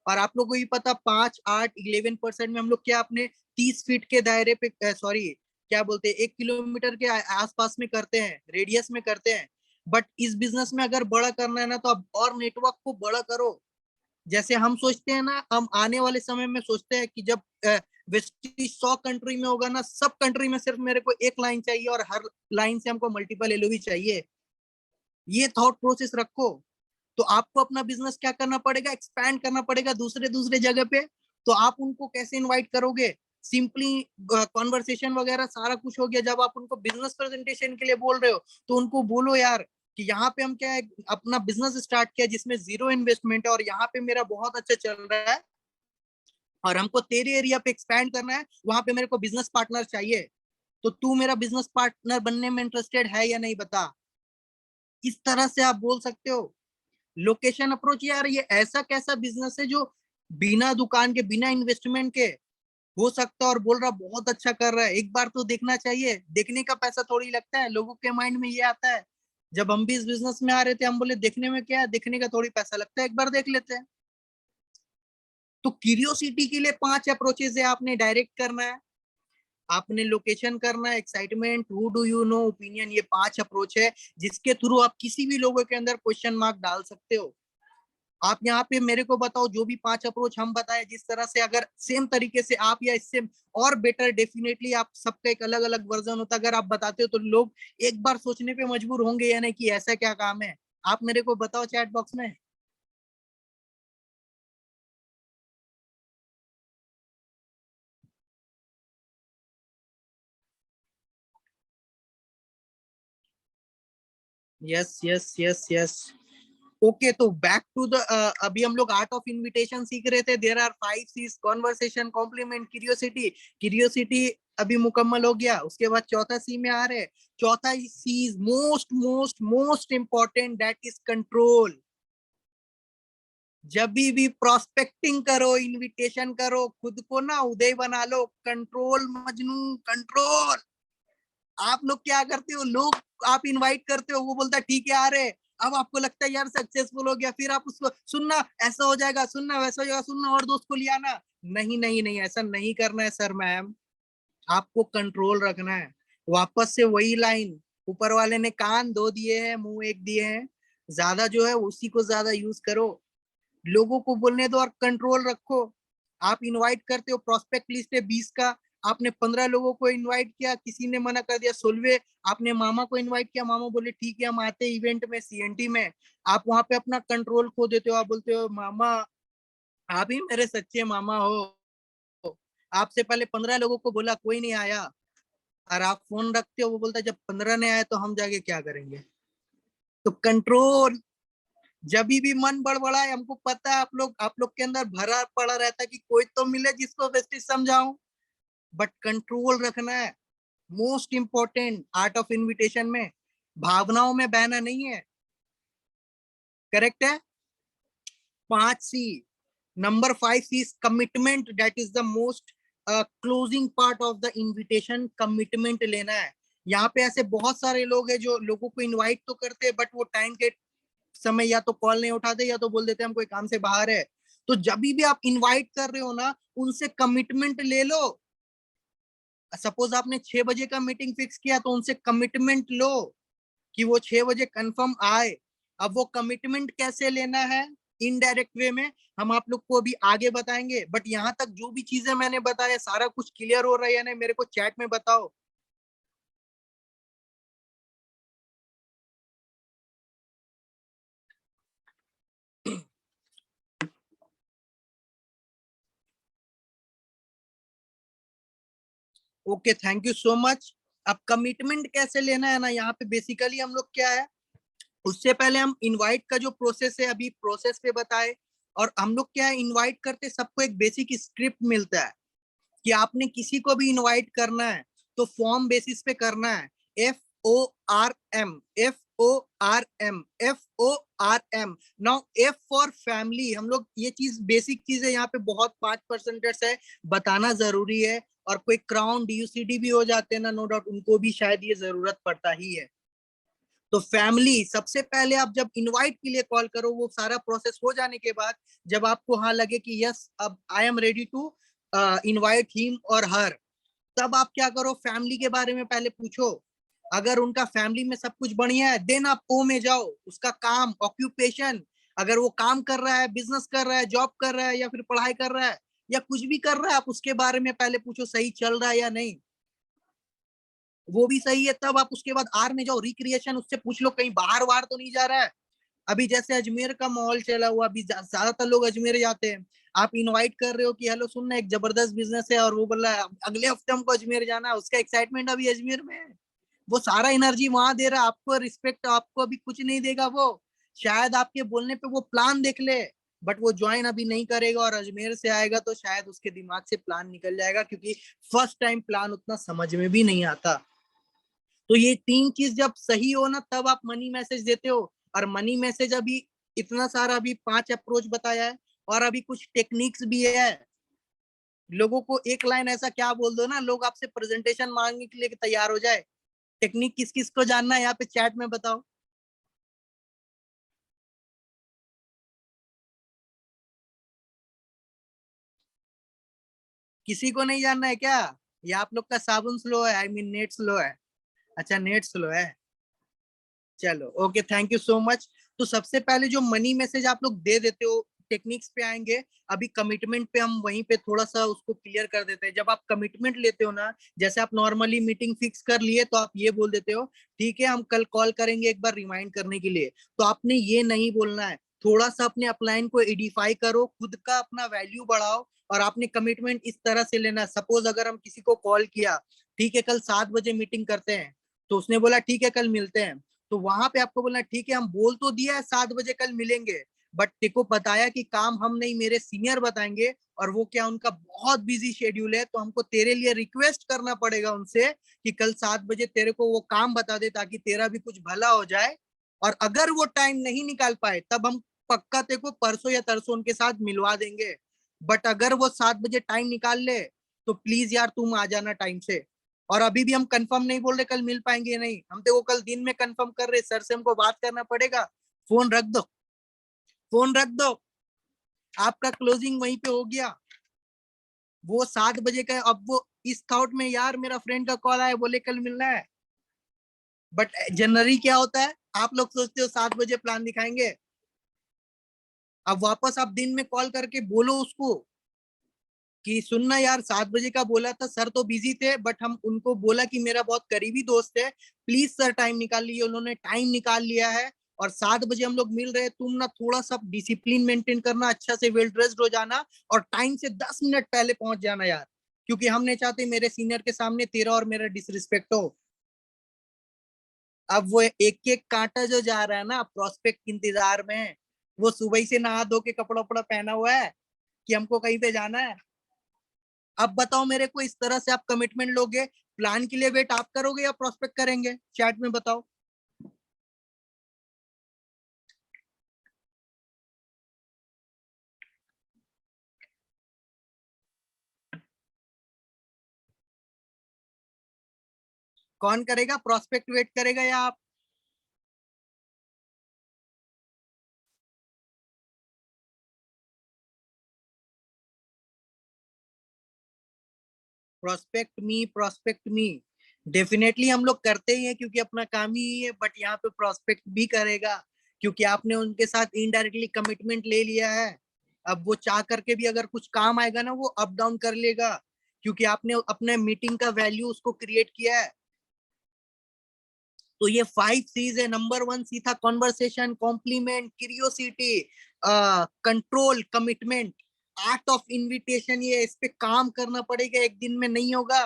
और आप लोगों को भी पता, 5, 8, 11% में हम लोग क्या अपने 30 फीट के दायरे पे, सॉरी क्या बोलते हैं, 1 किलोमीटर के आसपास में करते हैं, रेडियस में करते हैं। बट इस बिजनेस में अगर बड़ा करना है ना, तो आप और नेटवर्क को बड़ा करो। जैसे हम सोचते हैं ना, हम आने वाले समय में सोचते हैं कि जब वेस्टीज 100 कंट्री में होगा ना, सब कंट्री में सिर्फ मेरे को एक लाइन चाहिए, और हर लाइन से हमको मल्टीपल एलओवी चाहिए। ये थॉट प्रोसेस रखो। तो आपको अपना बिजनेस क्या करना पड़ेगा, एक्सपैंड करना पड़ेगा दूसरे दूसरे जगह पे। तो आप उनको कैसे इनवाइट करोगे? सिंपली कॉन्वर्सेशन वगैरह सारा कुछ हो गया। जब आप उनको बिजनेस प्रेजेंटेशन के लिए बोल रहे हो, तो उनको बोलो यार कि यहाँ पे हम क्या है, अपना बिजनेस स्टार्ट किया जिसमें 0 इन्वेस्टमेंट है, और यहाँ पे मेरा बहुत अच्छा चल रहा है। और हमको तेरे एरिया पे एक्सपैंड करना है, वहां पे मेरे को बिजनेस पार्टनर चाहिए, तो तू मेरा बिजनेस पार्टनर बनने में इंटरेस्टेड है या नहीं बता। इस तरह से आप बोल सकते हो। लोकेशन अप्रोच, यार ये ऐसा कैसा बिजनेस है जो बिना दुकान के बिना इन्वेस्टमेंट के हो सकता है, और बोल रहा बहुत अच्छा कर रहा है, एक बार तो देखना चाहिए। देखने का पैसा थोड़ी लगता है, लोगों के माइंड में ये आता है। जब हम भी इस बिजनेस में आ रहे थे हम बोले देखने में क्या है, देखने का थोड़ी पैसा लगता है, एक बार देख लेते हैं। तो क्यूरियोसिटी के लिए 5 अप्रोचेस है। आपने डायरेक्ट करना है, आपने लोकेशन करना है, excitement, who do you no, opinion, ये 5 अप्रोच है जिसके थ्रू आप किसी भी लोगों के अंदर क्वेश्चन मार्क डाल सकते हो। आप यहाँ पे मेरे को बताओ, जो भी 5 अप्रोच हम बताए जिस तरह से, अगर सेम तरीके से आप या इससे और बेटर, डेफिनेटली आप सबका एक अलग अलग वर्जन होता, अगर आप बताते हो तो लोग एक बार सोचने पे मजबूर होंगे या नहीं कि ऐसा क्या काम है। आप मेरे को बताओ चैट बॉक्स में। Yes yes yes yes. Okay, तो बैक टू द, अभी हम लोग आर्ट ऑफ इनविटेशन सीख रहे थे। There are 5 C's: conversation, compliment, curiosity. Curiosity अभी मुकम्मल हो गया, उसके बाद चौथा सी में आ रहे। चौथा C is most most most important, that is control. जब भी प्रोस्पेक्टिंग करो, इनविटेशन करो, खुद को ना उदय बना लो, कंट्रोल मजनू, कंट्रोल। आप लोग क्या करते हो, लोग आप इनवाइट करते हो, वो बोलता है ठीक है आ रहे, अब आपको लगता है यार सक्सेसफुल हो गया, फिर आप उसको सुनना ऐसा हो जाएगा, सुनना वैसा हो जाएगा, सुनना और दोस्त को लिया ना। नहीं नहीं नहीं, ऐसा नहीं करना है सर मैम। आपको कंट्रोल रखना है। वापस से वही लाइन, ऊपर वाले ने कान 2 दिए हैं, मुंह 1 दिए हैं, ज्यादा जो है उसी को ज्यादा यूज करो। लोगों को बोलने दो और कंट्रोल रखो। आप इनवाइट करते हो, प्रोस्पेक्ट लिस्ट है 20 का, आपने 15 लोगों को इनवाइट किया, किसी ने मना कर दिया, 16वें आपने मामा को इनवाइट किया, मामा बोले ठीक है हम आते इवेंट में, सीएनटी में। आप वहां पे अपना कंट्रोल खो देते हो, आप बोलते हो मामा आप ही मेरे सच्चे मामा हो। आपसे पहले 15 लोगों को बोला, कोई नहीं आया, और आप फोन रखते हो, वो बोलता है जब 15 ने आए तो हम जाके क्या करेंगे। तो कंट्रोल। जब भी मन बड़बड़ाए, हमको पता है आप लोग के अंदर भरा पड़ा रहता है कि कोई तो मिले जिसको बेस्टी समझाऊं, बट कंट्रोल रखना है। Most important art of invitation में भावनाओं में बहना नहीं है। करेक्ट है। 5 C. Number 5 C is commitment, that is the most closing part of the invitation. Commitment लेना है। यहाँ पे ऐसे बहुत सारे लोग हैं जो लोगों को इनवाइट तो करते हैं, बट वो टाइम के समय या तो कॉल नहीं उठाते या तो बोल देते हम कोई काम से बाहर है। तो जब भी आप इनवाइट कर रहे हो ना, उनसे कमिटमेंट ले लो। सपोज आपने 6 बजे का मीटिंग फिक्स किया, तो उनसे कमिटमेंट लो कि वो 6 बजे कंफर्म आए। अब वो कमिटमेंट कैसे लेना है, इनडायरेक्ट वे में, हम आप लोग को अभी आगे बताएंगे। बट यहाँ तक जो भी चीजें मैंने बताया, सारा कुछ क्लियर हो रहा है या नहीं, मेरे को चैट में बताओ। Okay, thank you so much. अब कमिटमेंट कैसे लेना है ना, यहाँ पे बेसिकली हम लोग क्या है, उससे पहले हम इनवाइट का जो प्रोसेस है अभी प्रोसेस पे बताए। और हम लोग क्या है, इनवाइट करते सबको एक बेसिक स्क्रिप्ट मिलता है कि आपने किसी को भी इनवाइट करना है तो फॉर्म बेसिस पे करना है। FORM, FORM, FORM। Now F for family. हम लोग ये चीज बेसिक चीज है, यहाँ पे बहुत 5% है, बताना जरूरी है। और कोई क्राउन DUCD भी हो जाते हैं ना, नो डाउट उनको भी शायद ये जरूरत पड़ता ही है। तो फैमिली सबसे पहले, आप जब इनवाइट के लिए कॉल करो, वो सारा प्रोसेस हो जाने के बाद, जब आपको हाँ लगे कि यस अब I am ready to invite him और हर, तब आप क्या करो, फैमिली के बारे में पहले पूछो। अगर उनका फैमिली में सब कुछ बढ़िया है, देन आप ओ में जाओ। उसका काम, ऑक्यूपेशन, अगर वो काम कर रहा है, बिजनेस कर रहा है, जॉब कर रहा है, या फिर पढ़ाई कर रहा है, या कुछ भी कर रहा है, आप उसके बारे में पहले पूछो सही चल रहा है या नहीं। वो भी सही है, तब आप उसके बाद आर में जाओ, रिक्रिएशन, उससे पूछ लो कहीं बाहर वार तो नहीं जा रहा है। अभी जैसे अजमेर का माहौल चला हुआ, अभी ज्यादातर लोग अजमेर जाते हैं। आप इनवाइट कर रहे हो कि हेलो सुनना एक जबरदस्त बिजनेस है, और वो बोल रहा है अगले हफ्ते हमको अजमेर जाना है, उसका एक्साइटमेंट अभी अजमेर में है। वो सारा एनर्जी वहां दे रहा है, आपको रिस्पेक्ट आपको अभी कुछ नहीं देगा वो। शायद आपके बोलने पे वो प्लान देख ले, बट वो ज्वाइन अभी नहीं करेगा और अजमेर से आएगा तो शायद उसके दिमाग से प्लान निकल जाएगा, क्योंकि फर्स्ट टाइम प्लान उतना समझ में भी नहीं आता। तो ये 3 चीज जब सही हो ना, तब आप मनी मैसेज देते हो। और मनी मैसेज अभी इतना सारा, अभी 5 अप्रोच बताया है, और अभी कुछ टेक्निक्स भी है। लोगों को एक लाइन ऐसा क्या बोल दो ना, लोग आपसे प्रेजेंटेशन मांगने के लिए तैयार हो जाए। टेक्निक किस किस को जानना है यहाँ पे चैट में बताओ। किसी को नहीं जानना है क्या? ये आप लोग का साबुन स्लो है, आई मीन नेट स्लो है। अच्छा, नेट स्लो है। चलो okay, thank you so much. तो सबसे पहले जो मनी मैसेज आप लोग दे देते हो, टेक्निक्स पे आएंगे। अभी कमिटमेंट पे हम वहीं पे थोड़ा सा उसको क्लियर कर देते हैं। जब आप कमिटमेंट लेते हो ना, जैसे आप नॉर्मली मीटिंग फिक्स कर लिए तो आप ये बोल देते हो ठीक है हम कल कॉल करेंगे एक बार रिमाइंड करने के लिए। तो आपने ये नहीं बोलना है। थोड़ा सा अपने अपलाइन को एडिफाई करो, खुद का अपना वैल्यू बढ़ाओ। और आपने कमिटमेंट इस तरह से लेना है, सपोज अगर हम किसी को कॉल किया, ठीक है कल 7 बजे मीटिंग करते हैं, तो उसने बोला ठीक है कल मिलते हैं। तो वहां पे आपको बोलना ठीक है हम बोल तो दिया है 7 बजे कल मिलेंगे, बट तेको बताया कि काम हम नहीं, मेरे सीनियर बताएंगे। और वो क्या, उनका बहुत बिजी शेड्यूल है, तो हमको तेरे लिए रिक्वेस्ट करना पड़ेगा उनसे कि कल 7 बजे तेरे को वो काम बता दे, ताकि तेरा भी कुछ भला हो जाए। और अगर वो टाइम नहीं निकाल पाए, तब हम पक्का तेको परसों या तरसों उनके साथ मिलवा देंगे। बट अगर वो 7 बजे टाइम निकाल ले, तो प्लीज यार तुम आ जाना टाइम से। और अभी भी हम कंफर्म नहीं बोल रहे कल मिल पाएंगे नहीं, हम तो वो कल दिन में कंफर्म कर रहे, सर से हमको बात करना पड़ेगा। फोन रख दो, फोन रख दो। आपका क्लोजिंग वहीं पे हो गया। वो 7 बजे का है, अब वो इस थॉट में यार मेरा फ्रेंड का कॉल आया बोले कल मिलना है। बट जनरली क्या होता है, आप लोग सोचते हो 7 बजे प्लान दिखाएंगे। अब वापस आप दिन में कॉल करके बोलो उसको कि सुनना यार 7 बजे का बोला था, सर तो बिजी थे, बट हम उनको बोला कि मेरा बहुत करीबी दोस्त है, प्लीज सर टाइम निकाल लीजिए। उन्होंने टाइम निकाल लिया है और 7 बजे हम लोग मिल रहे हैं। तुम ना थोड़ा सा डिसिप्लिन मेंटेन करना, अच्छा से वेल ड्रेस्ड हो जाना और टाइम से 10 मिनट पहले पहुंच जाना यार, क्योंकि हम नहीं चाहते मेरे सीनियर के सामने तेरा और मेरा डिसरिस्पेक्ट हो। अब वो एक एक कांटा जो जा रहा है ना प्रोस्पेक्ट इंतजार में, वो सुबह ही से नहा धो के कपड़ा उपड़ा पहना हुआ है कि हमको कहीं पे जाना है। अब बताओ मेरे को, इस तरह से आप कमिटमेंट लोगे? प्लान के लिए वेट आप करोगे या प्रोस्पेक्ट करेंगे? चैट में बताओ। कौन करेगा, प्रोस्पेक्ट वेट करेगा या आप? प्रोस्पेक्ट मी डेफिनेटली हम लोग करते ही हैं, क्योंकि अपना काम ही है। बट यहाँ पे प्रोस्पेक्ट भी करेगा, क्योंकि आपने उनके साथ इनडायरेक्टली कमिटमेंट ले लिया है। अब वो चाह करके भी अगर कुछ काम आएगा ना, वो अप डाउन कर लेगा, क्योंकि आपने अपने मीटिंग का वैल्यू उसको क्रिएट किया है। तो ये 5 C's है। नंबर 1 C था conversation, compliment, curiosity, control, commitment, art of invitation. ये इस पे काम करना पड़ेगा, एक दिन में नहीं होगा,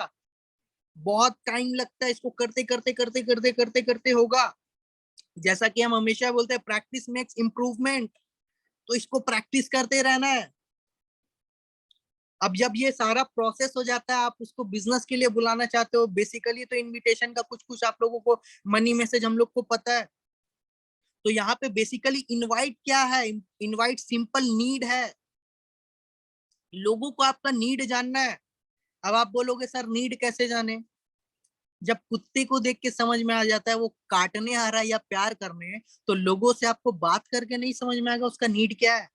बहुत टाइम लगता है इसको करते करते करते करते करते करते होगा। जैसा कि हम हमेशा बोलते हैं प्रैक्टिस मेक्स इम्प्रूवमेंट, तो इसको प्रैक्टिस करते रहना है। अब जब ये सारा प्रोसेस हो जाता है, आप उसको बिजनेस के लिए बुलाना चाहते हो बेसिकली, तो इनविटेशन का कुछ कुछ आप लोगों को मनी मैसेज हम लोग को पता है। तो यहाँ पे बेसिकली इनवाइट क्या है, इनवाइट सिंपल नीड है। लोगों को आपका नीड जानना है। अब आप बोलोगे सर नीड कैसे जाने? जब कुत्ते को देख के समझ में आ जाता है वो काटने आ रहा है या प्यार करने, तो लोगों से आपको बात करके नहीं समझ में आएगा उसका नीड क्या है।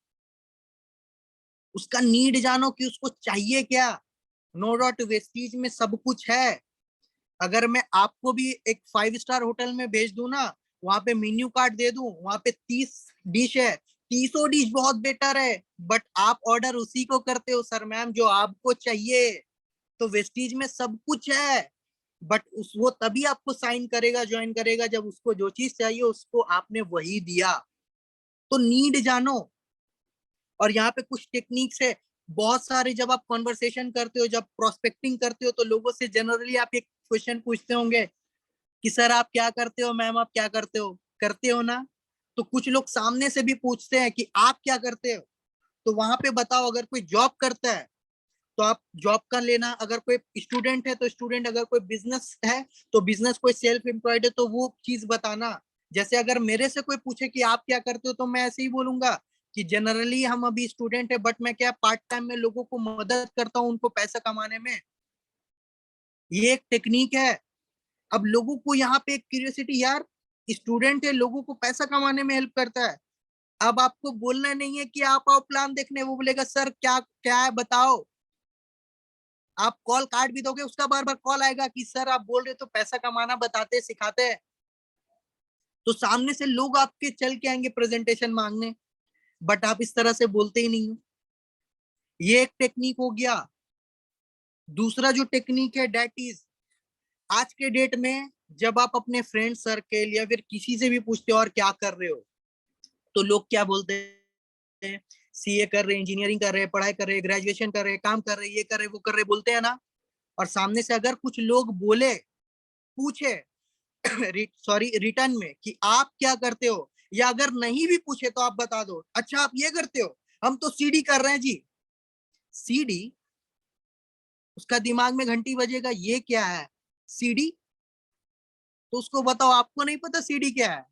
उसका नीड जानो कि उसको चाहिए क्या। नो डाउट वेस्टीज में सब कुछ है। अगर मैं आपको भी एक 5 स्टार होटल में भेज दूं ना, वहां पे मेन्यू कार्ड दे दूं, वहां पे 30 डिश है, 30 डिश बहुत बेटर है, बट आप ऑर्डर उसी को करते हो सर मैम जो आपको चाहिए। तो वेस्टीज में सब कुछ है, बट उस वो तभी आपको साइन करेगा, ज्वाइन करेगा, जब उसको जो चीज चाहिए उसको आपने वही दिया। तो नीड जानो। और यहाँ पे कुछ टेक्निक्स है बहुत सारे। जब आप कॉन्वर्सेशन करते हो, जब प्रोस्पेक्टिंग करते हो, तो लोगों से जनरली आप एक क्वेश्चन पूछते होंगे कि सर आप क्या करते हो, मैम आप क्या करते हो, करते हो ना? तो कुछ लोग सामने से भी पूछते हैं कि आप क्या करते हो। तो वहां पे बताओ, अगर कोई जॉब करता है तो आप जॉब का लेना, अगर कोई स्टूडेंट है तो स्टूडेंट, अगर कोई बिजनेस है तो बिजनेस, कोई सेल्फ एम्प्लॉयड है तो वो चीज बताना। जैसे अगर मेरे से कोई पूछे कि आप क्या करते हो, तो मैं ऐसे ही बोलूंगा कि जनरली हम अभी स्टूडेंट है, बट मैं क्या पार्ट टाइम में लोगों को मदद करता हूँ उनको पैसा कमाने में। ये एक टेक्निक है। अब लोगों को यहाँ पे एक क्यूरियोसिटी, यार स्टूडेंट है, लोगों को पैसा कमाने में हेल्प करता है। अब आपको बोलना नहीं है कि आप आओ प्लान देखने, वो बोलेगा सर क्या क्या है बताओ। आप कॉल काट भी दोगे, उसका बार बार कॉल आएगा कि सर आप बोल रहे तो पैसा कमाना बताते सिखाते हैं। तो सामने से लोग आपके चल के आएंगे प्रेजेंटेशन मांगने, बट आप इस तरह से बोलते ही नहीं हो। ये एक टेक्निक हो गया। दूसरा जो टेक्निक है डेट इज, आज के डेट में जब आप अपने फ्रेंड सर्कल या फिर किसी से भी पूछते हो और क्या कर रहे हो, तो लोग क्या बोलते हैं, सीए कर रहे, इंजीनियरिंग कर रहे, पढ़ाई कर रहे, ग्रेजुएशन कर रहे, काम कर रहे, ये कर रहे, वो कर रहे, बोलते हैं ना। और सामने से अगर कुछ लोग बोले, पूछे सॉरी रिटर्न में कि आप क्या करते हो, या अगर नहीं भी पूछे तो आप बता दो अच्छा आप ये करते हो, हम तो सीडी कर रहे हैं जी। सीडी, उसका दिमाग में घंटी बजेगा, ये क्या है सीडी। तो उसको बताओ आपको नहीं पता सीडी क्या है।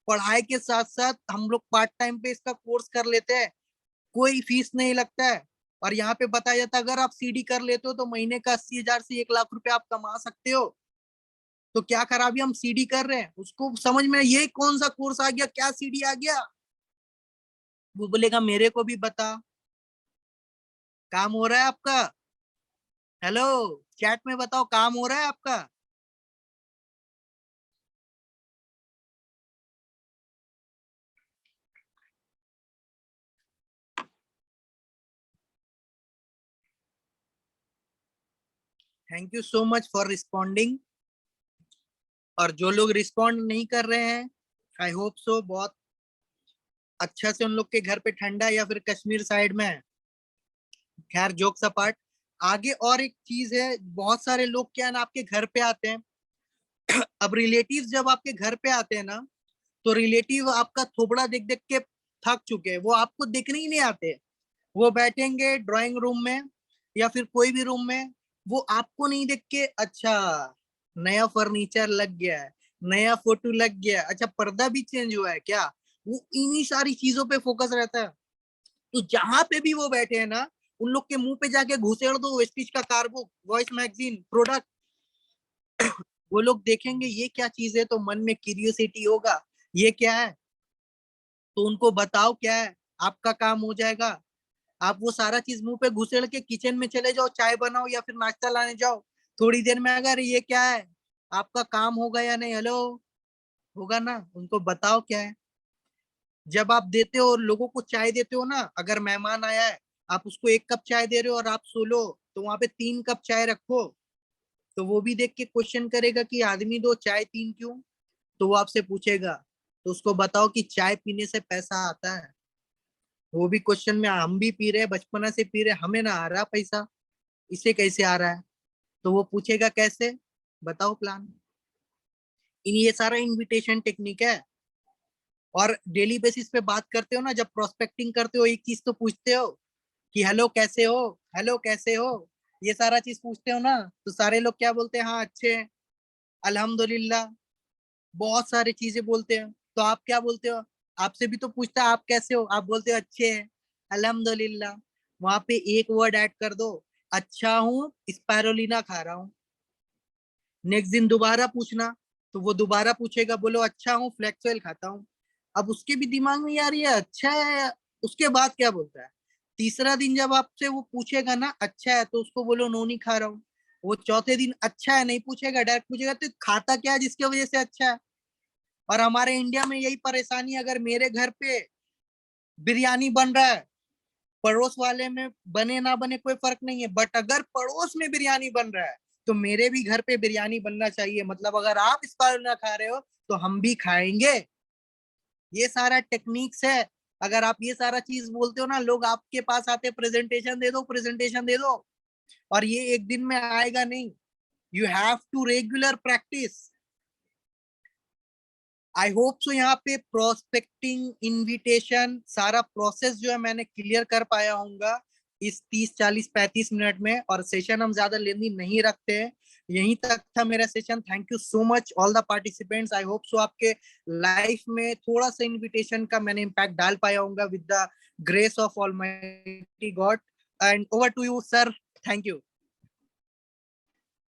पढ़ाई के साथ साथ हम लोग पार्ट टाइम पे इसका कोर्स कर लेते हैं, कोई फीस नहीं लगता है। और यहाँ पे बताया जाता है अगर आप सीडी कर लेते हो तो महीने का 80,000 से 1 लाख रुपए आप कमा सकते हो। तो क्या खराबी, हम सीडी कर रहे हैं, उसको समझ में ये कौन सा कोर्स आ गया, क्या सीडी आ गया। वो बोलेगा मेरे को भी बता, काम हो रहा है आपका, हेलो चैट में बताओ काम हो रहा है आपका। Thank you so much for responding. और जो लोग रिस्पॉन्ड नहीं कर रहे हैं, आई होप सो बहुत अच्छा से उन लोग के घर पे ठंडा है या फिर कश्मीर साइड में है। खैर जोक्स अपार्ट, आगे और एक चीज है, बहुत सारे लोग क्या है ना आपके घर पे आते हैं। अब रिलेटिव जब आपके घर पे आते हैं ना, तो रिलेटिव आपका थोबड़ा देख देख के थक चुके हैं, वो आपको देखने ही नहीं आते। वो बैठेंगे ड्राइंग रूम में या फिर कोई भी रूम में, वो आपको नहीं देख के अच्छा नया फर्नीचर लग गया है, नया फोटो लग गया है, अच्छा पर्दा भी चेंज हुआ है क्या, वो इन्हीं सारी चीजों पे फोकस रहता है। तो जहां पे भी वो बैठे हैं ना, उन लोग के मुंह पे जाके घुसेड़ दो वेस्टिज का कार्बुक, वॉइस मैगजीन प्रोडक्ट, वो लोग देखेंगे ये क्या चीज है, तो मन में क्यूरियोसिटी होगा ये क्या है। तो उनको बताओ क्या है, आपका काम हो जाएगा। आप वो सारा चीज मुंह पे घुसेड़ के किचन में चले जाओ, चाय बनाओ या फिर नाश्ता लाने जाओ। थोड़ी देर में अगर ये क्या है, आपका काम होगा या नहीं, हेलो होगा ना, उनको बताओ क्या है। जब आप देते हो लोगों को चाय देते हो ना, अगर मेहमान आया है, आप उसको 1 कप चाय दे रहे हो और आप सोलो, तो वहां पे 3 कप चाय रखो। तो वो भी देख के क्वेश्चन करेगा कि आदमी दो चाय तीन क्यों। तो वो आपसे पूछेगा, तो उसको बताओ कि चाय पीने से पैसा आता है। वो भी क्वेश्चन में, हम भी पी रहे हैं, बचपना से पी रहे हैं, हमें ना आ रहा पैसा, इसे कैसे आ रहा है। तो वो पूछेगा कैसे, बताओ प्लान। इन ये सारा इनविटेशन टेक्निक है। और डेली बेसिस पे बात करते हो ना, जब प्रोस्पेक्टिंग करते हो, एक चीज तो पूछते हो कि हेलो कैसे हो, हेलो कैसे हो, ये सारा चीज पूछते हो ना। तो सारे लोग क्या बोलते हैं, हाँ अच्छे हैं, अल्हम्दुलिल्लाह, बहुत सारी चीजें बोलते हैं। तो आप क्या बोलते हो, आपसे भी तो पूछता है आप कैसे हो, आप बोलते हो अच्छे हैं, अल्हम्दुलिल्लाह। वहां पे एक वर्ड ऐड कर दो, अच्छा हूँ स्पायरोलिना खा रहा हूँ। नेक्स्ट दिन दोबारा पूछना, तो वो दोबारा पूछेगा, बोलो अच्छा हूँ फ्लेक्सोइल खाता हूँ। अब उसके भी दिमाग में यार ये अच्छा है, उसके बाद क्या बोलता है। तीसरा दिन जब आपसे वो पूछेगा ना अच्छा है, तो उसको बोलो नो नहीं खा रहा हूँ। वो चौथे दिन अच्छा है नहीं पूछेगा, डायरेक्ट पूछेगा तो खाता क्या है जिसकी वजह से अच्छा है। और हमारे इंडिया में यही परेशानी है, अगर मेरे घर पे बिरयानी बन रहा है, पड़ोस वाले में बने ना बने कोई फर्क नहीं है, बट अगर पड़ोस में बिरयानी बन रहा है तो मेरे भी घर पे बिरयानी बनना चाहिए, मतलब अगर आप इस बार ना खा रहे हो तो हम भी खाएंगे। ये सारा टेक्निक्स है। अगर आप ये सारा चीज बोलते हो ना, लोग आपके पास आते, प्रेजेंटेशन दे दो प्रेजेंटेशन दे दो। और ये एक दिन में आएगा नहीं, you have to regular practice. I hope so यहाँ पे प्रोस्पेक्टिंग, इनविटेशन, सारा प्रोसेस जो है मैंने क्लियर कर पाया हूँगा इस 30, 40, 35 मिनट में, और सेशन हम ज्यादा लेंदी नहीं रखते हैं। यहीं तक था मेरा session. Thank you so much all the participants. I hope सो आपके लाइफ में थोड़ा सा इनविटेशन का मैंने इम्पैक्ट डाल पाया हूँगा with the grace of almighty God. And over to you sir. Thank you.